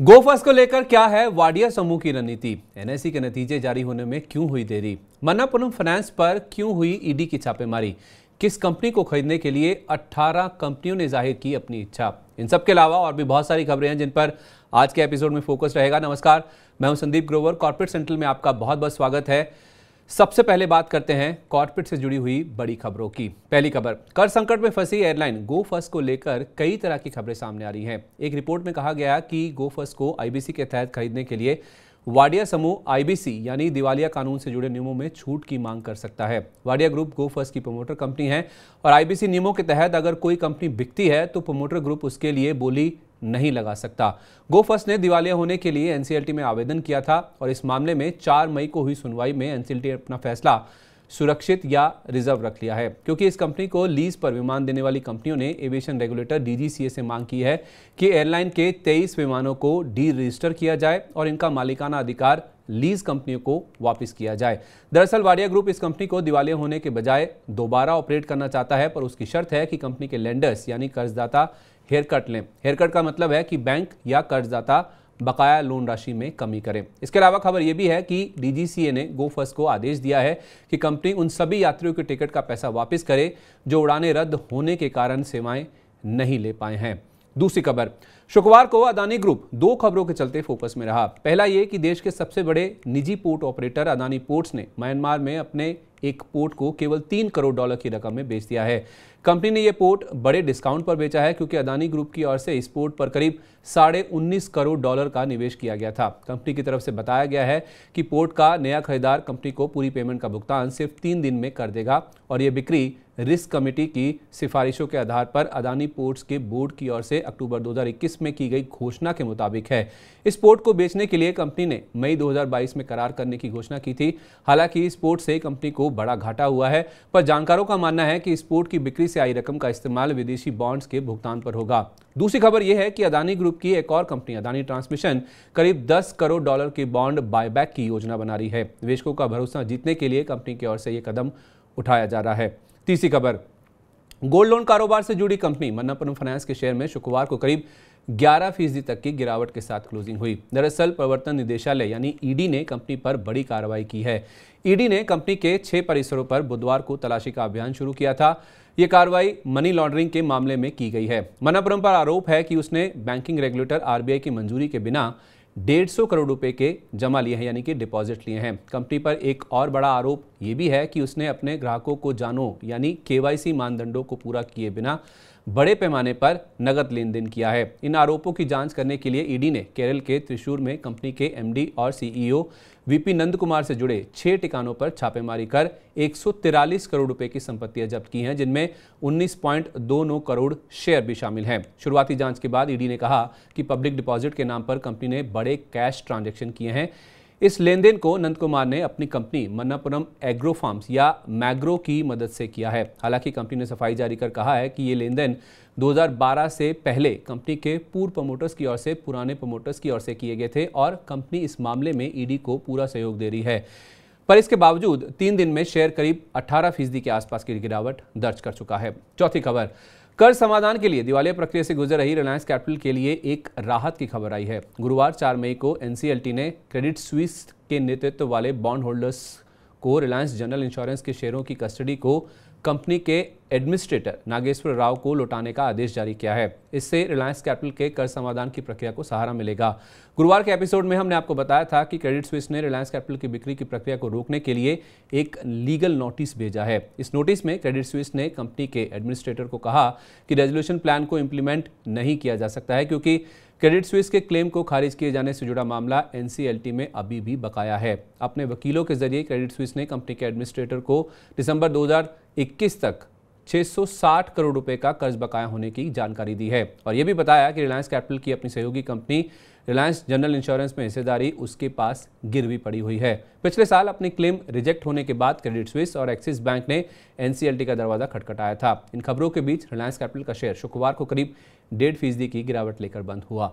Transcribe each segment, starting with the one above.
गोफर्स्ट को लेकर क्या है वाडिया समूह की रणनीति? एनएसई के नतीजे जारी होने में क्यों हुई देरी? मन्नापुरम फाइनेंस पर क्यों हुई ईडी की छापेमारी? किस कंपनी को खरीदने के लिए 18 कंपनियों ने जाहिर की अपनी इच्छा? इन सब के अलावा और भी बहुत सारी खबरें हैं जिन पर आज के एपिसोड में फोकस रहेगा। नमस्कार, मैं हूं संदीप ग्रोवर। कॉर्पोरेट सेंट्रल में आपका बहुत बहुत स्वागत है। सबसे पहले बात करते हैं कॉर्पोरेट से जुड़ी हुई बड़ी खबरों की। पहली खबर, कर संकट में फंसी एयरलाइन गोफर्स्ट को लेकर कई तरह की खबरें सामने आ रही हैं। एक रिपोर्ट में कहा गया कि गोफर्स्ट को आईबीसी के तहत खरीदने के लिए वाडिया समूह आईबीसी यानी दिवालिया कानून से जुड़े नियमों में छूट की मांग कर सकता है। वाडिया ग्रुप गोफर्स्ट की प्रमोटर कंपनी है और आईबीसी नियमों के तहत अगर कोई कंपनी बिकती है तो प्रमोटर ग्रुप उसके लिए बोली नहीं लगा सकता। गोफर्स्ट ने दिवालिया होने के लिए एनसीएलटी में आवेदन किया था और इस मामले में 4 मई को हुई सुनवाई में एनसीएलटी ने अपना फैसला सुरक्षित या रिजर्व रख लिया है, क्योंकि इस कंपनी को लीज पर विमान देने वाली कंपनियों ने एविएशन रेगुलेटर डीजीसीए से मांग की है कि एयरलाइन के 23 विमानों को डी रजिस्टर किया जाए और इनका मालिकाना अधिकार लीज कंपनियों को वापस किया जाए। दरअसल वाडिया ग्रुप इस कंपनी को दिवालिया होने के बजाय दोबारा ऑपरेट करना चाहता है, पर उसकी शर्त है कि कंपनी के लेंडर्स यानी कर्जदाता हेयरकट लें। हेयरकट का मतलब है कि बैंक या कर्जदाता बकाया लोन राशि में कमी करें। इसके अलावा खबर यह भी है कि डीजीसीए ने गोफर्स्ट को आदेश दिया है कि कंपनी उन सभी यात्रियों के टिकट का पैसा वापस करे जो उड़ानें रद्द होने के कारण सेवाएं नहीं ले पाए हैं। दूसरी खबर, शुक्रवार को अदानी ग्रुप 2 खबरों के चलते फोकस में रहा। पहला ये कि देश के सबसे बड़े निजी पोर्ट ऑपरेटर अदानी पोर्ट्स ने म्यांमार में अपने एक पोर्ट को केवल $3 करोड़ की रकम में बेच दिया है। कंपनी ने यह पोर्ट बड़े डिस्काउंट पर बेचा है, क्योंकि अदानी ग्रुप की ओर से इस पोर्ट पर करीब $19.5 करोड़ का निवेश किया गया था। कंपनी की तरफ से बताया गया है कि पोर्ट का नया खरीदार कंपनी को पूरी पेमेंट का भुगतान सिर्फ 3 दिन में कर देगा और यह बिक्री रिस्क कमेटी की सिफारिशों के आधार पर अदानी पोर्ट्स के बोर्ड की ओर से अक्टूबर 2021 में की गई घोषणा के मुताबिक है। इस पोर्ट को बेचने के लिए कंपनी ने मई 2022 में करार करने की घोषणा की थी। हालांकि इस पोर्ट से कंपनी को बड़ा घाटा हुआ है, पर जानकारों का मानना है कि इस पोर्ट की बिक्री से आई रकम का इस्तेमाल विदेशी बॉन्ड्स के भुगतान पर होगा। दूसरी खबर यह है कि अदानी ग्रुप की एक और कंपनी अदानी ट्रांसमिशन करीब $10 करोड़ के बॉन्ड बायबैक की योजना बना रही है। निवेशकों का भरोसा जीतने के लिए कंपनी की ओर से यह कदम उठाया जा रहा है। तीसरी खबर, गोल्ड लोन कारोबार से जुड़ी कंपनी मन्नापुरम फाइनेंस के शेयर में शुक्रवार को करीब 11% तक की गिरावट के साथ क्लोजिंग हुई। दरअसल प्रवर्तन निदेशालय यानी ईडी ने कंपनी पर बड़ी कार्रवाई की है। ईडी ने कंपनी के 6 परिसरों पर बुधवार को तलाशी का अभियान शुरू किया था। यह कार्रवाई मनी लॉन्ड्रिंग के मामले में की गई है। मन्नापुरम पर आरोप है कि उसने बैंकिंग रेगुलेटर आरबीआई की मंजूरी के बिना 150 करोड़ रुपए के जमा लिए हैं, यानी कि डिपॉजिट लिए हैं। कंपनी पर एक और बड़ा आरोप यह भी है कि उसने अपने ग्राहकों को जानो यानी केवाईसी मानदंडों को पूरा किए बिना बड़े पैमाने पर नगद लेन देन किया है। इन आरोपों की जांच करने के लिए ईडी ने केरल के त्रिशूर में कंपनी के एमडी और सीईओ वीपी नंद कुमार से जुड़े 6 ठिकानों पर छापेमारी कर 143 करोड़ रुपए की संपत्तियां जब्त की हैं, जिनमें 19.29 करोड़ शेयर भी शामिल हैं। शुरुआती जांच के बाद ईडी ने कहा कि पब्लिक डिपॉजिट के नाम पर कंपनी ने बड़े कैश ट्रांजैक्शन किए हैं। इस लेनदेन को नंद कुमार ने अपनी कंपनी मन्नापुरम एग्रो फार्म्स या मैग्रो की मदद से किया है। हालांकि कंपनी ने सफाई जारी कर कहा है कि ये लेनदेन 2012 से पहले कंपनी के पूर्व प्रमोटर्स की ओर से पुराने प्रमोटर्स की ओर से किए गए थे और कंपनी इस मामले में ईडी को पूरा सहयोग दे रही है। पर इसके बावजूद 3 दिन में शेयर करीब 18% के आसपास की गिरावट दर्ज कर चुका है। चौथी खबर, कर्ज समाधान के लिए दिवालिया प्रक्रिया से गुजर रही रिलायंस कैपिटल के लिए एक राहत की खबर आई है। गुरुवार 4 मई को एनसीएलटी ने क्रेडिट स्विस के नेतृत्व वाले बॉन्ड होल्डर्स को रिलायंस जनरल इंश्योरेंस के शेयरों की कस्टडी को कंपनी के एडमिनिस्ट्रेटर नागेश्वर राव को लौटाने का आदेश जारी किया है। इससे रिलायंस कैपिटल के कर्ज समाधान की प्रक्रिया को सहारा मिलेगा। गुरुवार के एपिसोड में हमने आपको बताया था कि क्रेडिट स्विस ने रिलायंस कैपिटल की बिक्री की प्रक्रिया को रोकने के लिए एक लीगल नोटिस भेजा है। इस नोटिस में क्रेडिट स्विस ने कंपनी के एडमिनिस्ट्रेटर को कहा कि रेजोल्यूशन प्लान को इंप्लीमेंट नहीं किया जा सकता है, क्योंकि क्रेडिट स्विस के क्लेम को खारिज किए जाने से जुड़ा मामला एनसीएलटी में अभी भी बकाया है। अपने वकीलों के जरिए क्रेडिट स्विस ने कंपनी के एडमिनिस्ट्रेटर को दिसंबर 2021 तक 660 करोड़ रुपए का कर्ज बकाया होने की जानकारी दी है और यह भी बताया कि रिलायंस कैपिटल की अपनी सहयोगी कंपनी रिलायंस जनरल इंश्योरेंस में हिस्सेदारी उसके पास गिरवी पड़ी हुई है। पिछले साल अपनी क्लेम रिजेक्ट होने के बाद क्रेडिट स्विस और एक्सिस बैंक ने एनसीएलटी का दरवाजा खटखटाया था। इन खबरों के बीच रिलायंस कैपिटल का शेयर शुक्रवार को करीब 1.5% की गिरावट लेकर बंद हुआ।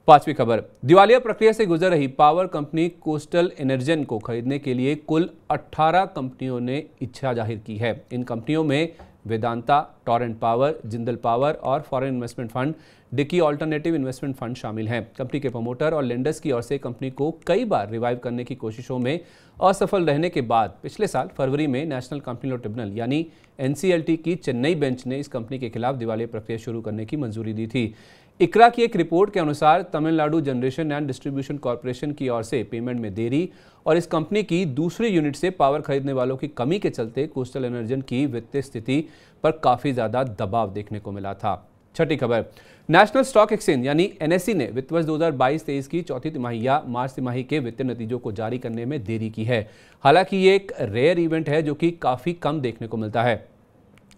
पांचवी खबर, दिवालिया प्रक्रिया से गुजर रही पावर कंपनी कोस्टल एनर्जन को खरीदने के लिए कुल 18 कंपनियों ने इच्छा जाहिर की है। इन कंपनियों में Vedanta, Torrent power, Jindal power और फॉरेन इन्वेस्टमेंट फंड डिकी ऑल्टरनेटिव इन्वेस्टमेंट फंड शामिल हैं। कंपनी के प्रमोटर और लेंडर्स की ओर से कंपनी को कई बार रिवाइव करने की कोशिशों में असफल रहने के बाद पिछले साल फरवरी में नेशनल कंपनी लॉ ट्रिब्यूनल यानी NCLT की चेन्नई बेंच ने इस कंपनी के खिलाफ दिवालिया प्रक्रिया शुरू करने की मंजूरी दी थी। इकरा की एक रिपोर्ट के अनुसार Tamil Nadu generation and distribution corporation की ओर से पेमेंट में देरी और इस कंपनी की दूसरी यूनिट से पावर खरीदने वालों की कमी के चलते कोस्टल एनर्जी की वित्तीय स्थिति पर काफी ज्यादा दबाव देखने को मिला था। छठी खबर, नेशनल स्टॉक एक्सचेंज यानी NSE ने वित्त वर्ष 2022-23 की चौथी तिमाही या मार्च तिमाही के वित्तीय नतीजों को जारी करने में देरी की है। हालांकि ये एक रेयर इवेंट है जो कि काफी कम देखने को मिलता है।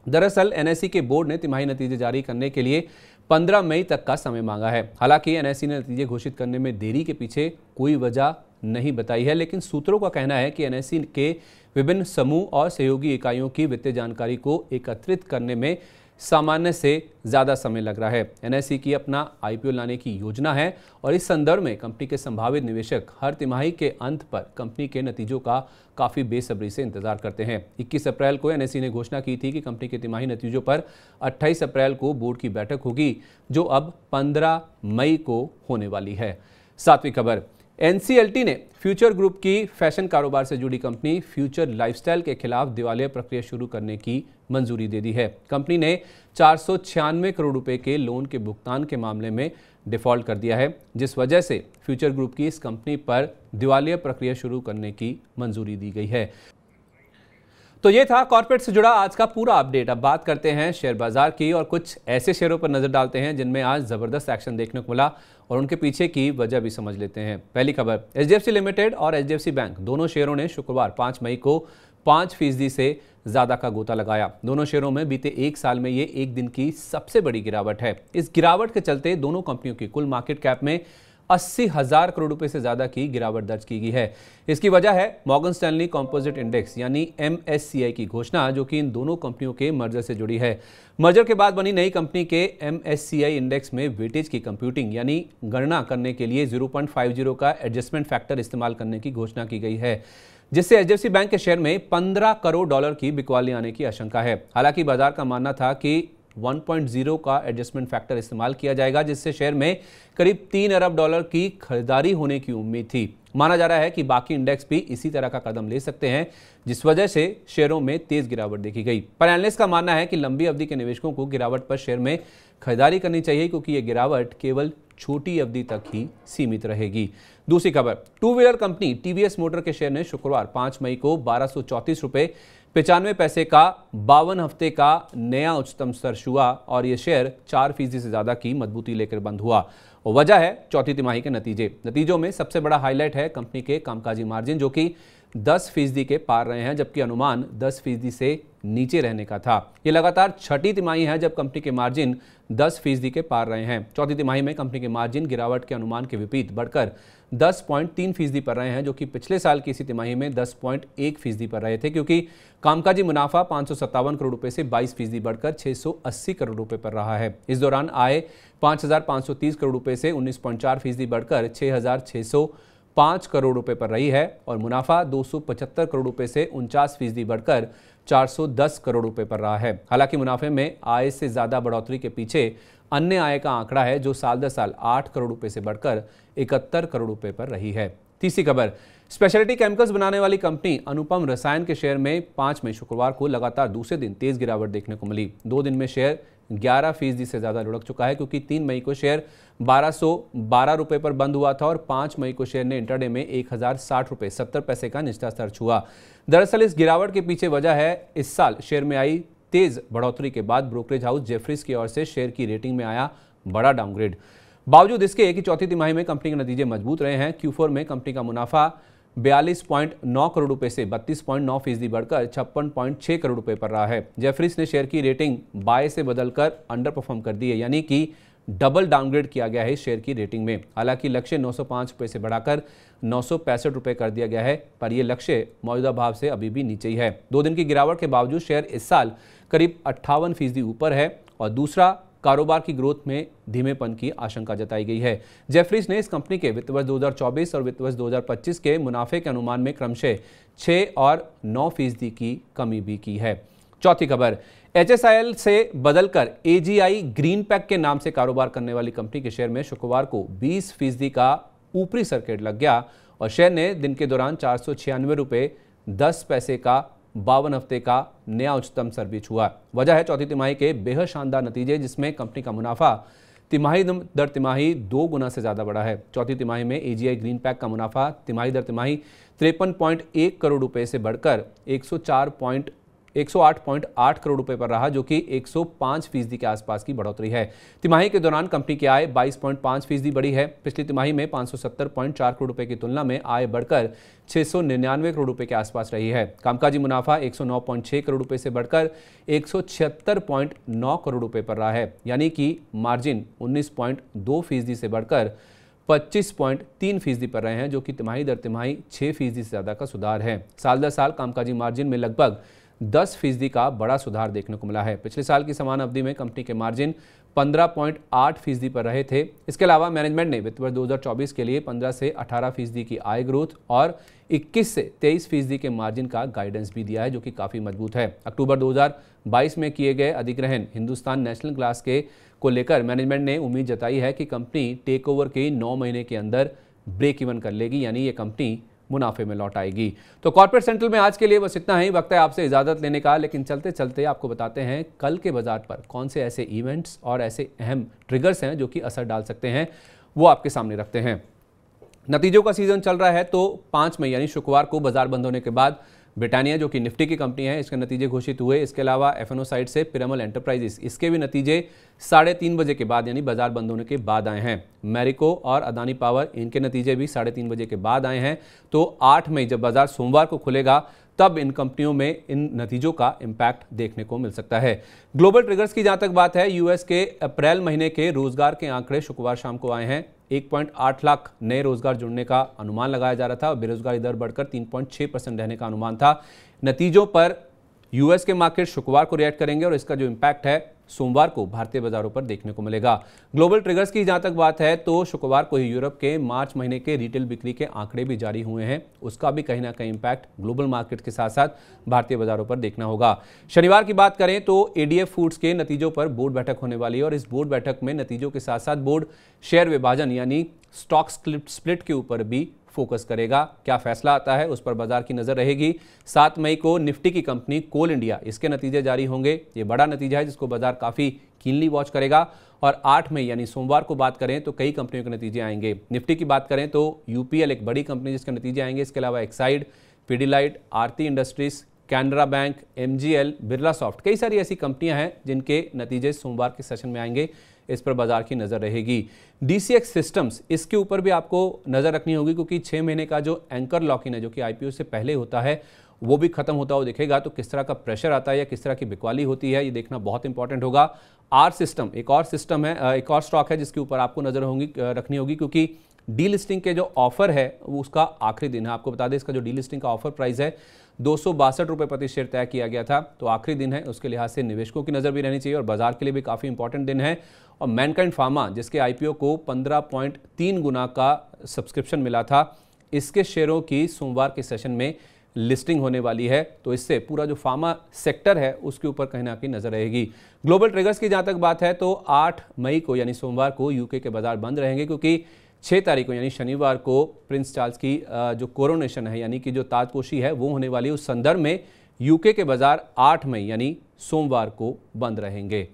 दरअसल NSE के बोर्ड ने तिमाही नतीजे जारी करने के लिए 15 मई तक का समय मांगा है। हालांकि NSE ने नतीजे घोषित करने में देरी के पीछे कोई वजह नहीं बताई है, लेकिन सूत्रों का कहना है कि NSE के विभिन्न समूह और सहयोगी इकाइयों की वित्तीय जानकारी को एकत्रित करने में सामान्य से ज़्यादा समय लग रहा है। NSE की अपना IPO लाने की योजना है और इस संदर्भ में कंपनी के संभावित निवेशक हर तिमाही के अंत पर कंपनी के नतीजों का काफ़ी बेसब्री से इंतजार करते हैं। 21 अप्रैल को NSE ने घोषणा की थी कि कंपनी के तिमाही नतीजों पर 28 अप्रैल को बोर्ड की बैठक होगी, जो अब 15 मई को होने वाली है। सातवीं खबर, NCLT ने फ्यूचर ग्रुप की फैशन कारोबार से जुड़ी कंपनी फ्यूचर लाइफस्टाइल के खिलाफ दिवालिया प्रक्रिया शुरू करने की मंजूरी दे दी है। कंपनी ने 496 करोड़ रुपए के लोन के भुगतान के मामले में डिफॉल्ट कर दिया है, जिस वजह से फ्यूचर ग्रुप की इस कंपनी पर दिवालिया प्रक्रिया शुरू करने की मंजूरी दी गई है। तो ये था कॉर्पोरेट से जुड़ा आज का पूरा अपडेट। अब बात करते हैं शेयर बाजार की और कुछ ऐसे शेयरों पर नजर डालते हैं जिनमें आज जबरदस्त एक्शन देखने को मिला और उनके पीछे की वजह भी समझ लेते हैं। पहली खबर, HDFC लिमिटेड और HDFC बैंक दोनों शेयरों ने शुक्रवार 5 मई को 5% से ज्यादा का गोता लगाया। दोनों शेयरों में बीते एक साल में ये एक दिन की सबसे बड़ी गिरावट है। इस गिरावट के चलते दोनों कंपनियों की कुल मार्केट कैप में 80,000 करोड़ रुपए से ज्यादा की गिरावट दर्ज की गई है। इसकी वजह है मॉर्गन स्टैनली कंपोजिट इंडेक्स यानी MSCI की घोषणा, जो कि इन दोनों कंपनियों के मर्जर से जुड़ी है। मर्जर के बाद बनी नई कंपनी के MSCI इंडेक्स में वेटेज की कंप्यूटिंग यानी गणना करने के लिए 0.50 का एडजस्टमेंट फैक्टर इस्तेमाल करने की घोषणा की गई है, जिससे HDFC बैंक के शेयर में $15 करोड़ की बिकवाली आने की आशंका है। हालांकि बाजार का मानना था कि 1.0 का एडजस्टमेंट फैक्टर इस्तेमाल किया जाएगा, जिससे शेयर में करीब $3 अरब की खरीदारी होने की उम्मीद थी। माना जा रहा है कि बाकी इंडेक्स भी इसी तरह का कदम ले सकते हैं, जिस वजह से शेयरों में तेज गिरावट देखी गई। पर एनालिस्ट का मानना है कि लंबी अवधि के निवेशकों को गिरावट पर शेयर में खरीदारी करनी चाहिए, क्योंकि यह गिरावट केवल छोटी अवधि तक ही सीमित रहेगी। दूसरी खबर, two wheeler company TVS motor के शेयर ने शुक्रवार 5 मई को 1234.95 का 52 हफ्ते का नया उच्चतम स्तर छुआ और यह शेयर 4% से ज्यादा की मजबूती लेकर बंद हुआ। और वजह है चौथी तिमाही के नतीजों में सबसे बड़ा हाईलाइट है कंपनी के कामकाजी मार्जिन, जो कि 10% के पार रहे हैं, जबकि अनुमान 10% से नीचे रहने का था। ये लगातार छठी तिमाही है जब कंपनी के मार्जिन 10% के पार रहे हैं। चौथी तिमाही में कंपनी के मार्जिन गिरावट के अनुमान के विपरीत बढ़कर 10.3% पर रहे हैं, जो कि पिछले साल की इसी तिमाही में 10.1% पर रहे थे, क्योंकि कामकाजी मुनाफा 557 करोड़ रुपए से 22% बढ़कर 680 करोड़ रुपए पर रहा है। इस दौरान आय 5,530 करोड़ रुपए से 19.4% बढ़कर 6,605 करोड़ रुपए पर रही है और मुनाफा 275 करोड़ रुपए से 49% बढ़कर 410 करोड़ रुपए पर रहा है। हालांकि मुनाफे में आय से ज्यादा बढ़ोतरी के पीछे अन्य आय का आंकड़ा है, जो साल दर साल 8 करोड़ रुपए से बढ़कर 71 करोड़ रुपए पर रही है। तीसरी खबर, स्पेशलिटी केमिकल्स बनाने वाली कंपनी अनुपम रसायन के शेयर में 5 मई शुक्रवार को लगातार दूसरे दिन तेज गिरावट देखने को मिली। 2 दिन में शेयर 11% से ज्यादा लुढ़क चुका है, क्योंकि 3 मई को शेयर 1212 रुपए पर बंद हुआ था और 5 मई को शेयर ने इंटरडे में 1060 रुपए 70 पैसे का निचला स्तर छुआ। दरअसल इस गिरावट के पीछे वजह है इस साल शेयर में आई तेज बढ़ोतरी के बाद ब्रोकरेज हाउस जेफरीज की ओर से शेयर की रेटिंग में आया बड़ा डाउनग्रेड। बावजूद इसके कि चौथी तिमाही में कंपनी के नतीजे मजबूत रहे हैं, Q4 में कंपनी का मुनाफा 42.9 करोड़ रुपए से 32.9% बढ़कर 56.6 करोड़ रुपए पर रहा है। जेफरीज ने शेयर की रेटिंग बाय से बदलकर अंडर परफॉर्म कर दी है, यानी कि डबल डाउनग्रेड किया गया है शेयर की रेटिंग में। हालांकि लक्ष्य 905 रुपए से बढ़ाकर 965 रुपए कर दिया गया है, पर यह लक्ष्य मौजूदा भाव से अभी भी नीचे ही है। 2 दिन की गिरावट के बावजूद शेयर इस साल करीब 58% ऊपर है और दूसरा कारोबार की ग्रोथ में धीमेपन की आशंका जताई गई है। जेफरीज ने इस कंपनी के वित्त वर्ष 2024 और वित्त वर्ष 2025 के मुनाफे के अनुमान में क्रमशः 6 और 9% की कमी भी की है। चौथी खबर, HSIL से बदलकर AGI ग्रीन पैक के नाम से कारोबार करने वाली कंपनी के शेयर में शुक्रवार को 20% का ऊपरी सर्किट लग गया और शेयर ने दिन के दौरान 496 रुपये 10 पैसे का 52 हफ्ते का नया उच्चतम स्तर भी छुआ। वजह है चौथी तिमाही के बेहद शानदार नतीजे, जिसमें कंपनी का मुनाफा तिमाही दर तिमाही 2 गुना से ज्यादा बढ़ा है। चौथी तिमाही में AGI ग्रीन पैक का मुनाफा तिमाही दर तिमाही 53.1 करोड़ रुपए से बढ़कर 108.8 करोड़ रुपए पर रहा, जो कि 105% के आसपास की बढ़ोतरी है। तिमाही के दौरान कंपनी की आय 22.5% बढ़ी है। पिछली तिमाही में 570.4 करोड़ रुपए की तुलना में आय बढ़कर 699 करोड़ रुपए के आसपास रही है। कामकाजी मुनाफा 109.6 करोड़ रुपए से बढ़कर 176.9 करोड़ रुपए पर रहा है, यानी कि मार्जिन 19.2% से बढ़कर 25.3% पर रहे हैं, जो कि तिमाही दर तिमाही 6% से ज्यादा का सुधार है। साल दर साल कामकाजी मार्जिन में लगभग 10% का बड़ा सुधार देखने को मिला है। पिछले साल की समान अवधि में कंपनी के मार्जिन 15.8% पर रहे थे। इसके अलावा मैनेजमेंट ने वित्त वर्ष 2024 के लिए 15 से 18% की आय ग्रोथ और 21 से 23% के मार्जिन का गाइडेंस भी दिया है, जो कि काफ़ी मजबूत है। अक्टूबर 2022 में किए गए अधिग्रहण हिंदुस्तान नेशनल ग्लास को लेकर मैनेजमेंट ने उम्मीद जताई है कि कंपनी टेक ओवर के 9 महीने के अंदर ब्रेक इवन कर लेगी, यानी ये कंपनी मुनाफे में लौट आएगी। तो कॉर्पोरेट सेंट्रल में आज के लिए बस इतना ही। वक्त है आपसे इजाजत लेने का, लेकिन चलते चलते आपको बताते हैं कल के बाजार पर कौन से ऐसे इवेंट्स और ऐसे अहम ट्रिगर्स हैं जो कि असर डाल सकते हैं, वो आपके सामने रखते हैं। नतीजों का सीजन चल रहा है, तो 5 मई यानी शुक्रवार को बाजार बंद होने के बाद ब्रिटानिया, जो कि निफ्टी की कंपनी है, इसके नतीजे घोषित हुए। इसके अलावा FNO साइड से पिरामल एंटरप्राइजेस, इसके भी नतीजे 3:30 बजे के बाद यानी बाजार बंद होने के बाद आए हैं। मैरिको और अदानी पावर, इनके नतीजे भी 3:30 बजे के बाद आए हैं। तो 8 मई जब बाजार सोमवार को खुलेगा, तब इन कंपनियों में इन नतीजों का इम्पैक्ट देखने को मिल सकता है। ग्लोबल ट्रिगर्स की जहां तक बात है, US के अप्रैल महीने के रोजगार के आंकड़े शुक्रवार शाम को आए हैं। 1.8 लाख नए रोजगार जुड़ने का अनुमान लगाया जा रहा था और बेरोजगारी दर बढ़कर 3.6% रहने का अनुमान था। नतीजों पर US के मार्केट शुक्रवार को रिएक्ट करेंगे और इसका जो इम्पैक्ट है सोमवार को भारतीय बाजारों पर देखने को मिलेगा। ग्लोबल ट्रिगर्स की जहां तक बात है, तो शुक्रवार को ही यूरोप के मार्च महीने के रिटेल बिक्री के आंकड़े भी जारी हुए हैं। उसका भी कहीं ना कहीं इम्पैक्ट ग्लोबल मार्केट के साथ साथ भारतीय बाजारों पर देखना होगा। शनिवार की बात करें तो ADF फूड्स के नतीजों पर बोर्ड बैठक होने वाली है और इस बोर्ड बैठक में नतीजों के साथ साथ बोर्ड शेयर विभाजन यानी स्टॉक स्प्लिट के ऊपर भी फोकस करेगा। क्या फैसला आता है उस पर बाजार की नजर रहेगी। 7 मई को निफ्टी की कंपनी कोल इंडिया, इसके नतीजे जारी होंगे। ये बड़ा नतीजा है जिसको बाजार काफी कीनली वॉच करेगा। और 8 मई यानी सोमवार को बात करें तो कई कंपनियों के नतीजे आएंगे। निफ्टी की बात करें तो UPL एक बड़ी कंपनी जिसके नतीजे आएंगे। इसके अलावा Exide, Pidilite, Aarti industries, Canara bank, MGL, Birla soft, कई सारी ऐसी कंपनियां हैं जिनके नतीजे सोमवार के सेशन में आएंगे। इस पर बाजार की नजर रहेगी। DCX सिस्टम्स, इसके ऊपर भी आपको नजर रखनी होगी क्योंकि 6 महीने का जो एंकर लॉक इन है, जो कि IPO से पहले होता है, वो भी खत्म होता हुआ दिखेगा। तो किस तरह का प्रेशर आता है या किस तरह की बिकवाली होती है, ये देखना बहुत इंपॉर्टेंट होगा। R सिस्टम एक और सिस्टम है, एक और स्टॉक है जिसके ऊपर आपको नजर रखनी होगी क्योंकि डीलिस्टिंग के जो ऑफर है वो उसका आखिरी दिन है। आपको बता दें इसका जो डीलिस्टिंग का ऑफर प्राइस है 262 रुपये प्रति शेयर तय किया गया था। तो आखिरी दिन है, उसके लिहाज से निवेशकों की नज़र भी रहनी चाहिए और बाजार के लिए भी काफ़ी इंपॉर्टेंट दिन है। और मैनकाइंड फार्मा, जिसके IPO को 15.3 गुना का सब्सक्रिप्शन मिला था, इसके शेयरों की सोमवार के सेशन में लिस्टिंग होने वाली है। तो इससे पूरा जो फार्मा सेक्टर है उसके ऊपर कहीं ना कहीं नजर रहेगी। ग्लोबल ट्रिगर्स की जहां तक बात है तो 8 मई को यानी सोमवार को UK के बाजार बंद रहेंगे क्योंकि 6 तारीख को यानी शनिवार को प्रिंस चार्ल्स की जो कोरोनेशन है यानी कि जो ताजपोशी है वो होने वाली है। उस संदर्भ में UK के बाजार 8 मई यानी सोमवार को बंद रहेंगे।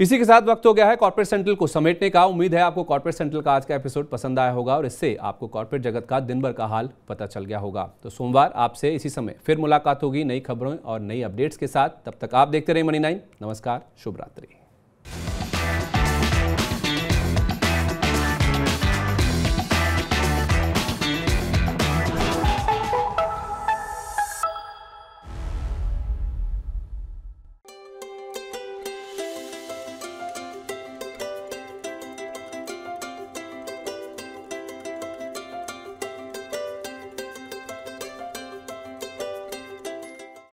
इसी के साथ वक्त हो गया है कॉर्पोरेट सेंट्रल को समेटने का। उम्मीद है आपको कॉर्पोरेट सेंट्रल का आज का एपिसोड पसंद आया होगा और इससे आपको कॉर्पोरेट जगत का दिन भर का हाल पता चल गया होगा। तो सोमवार आपसे इसी समय फिर मुलाकात होगी नई खबरों और नई अपडेट्स के साथ। तब तक आप देखते रहिए मनी 9। नमस्कार, शुभ रात्रि।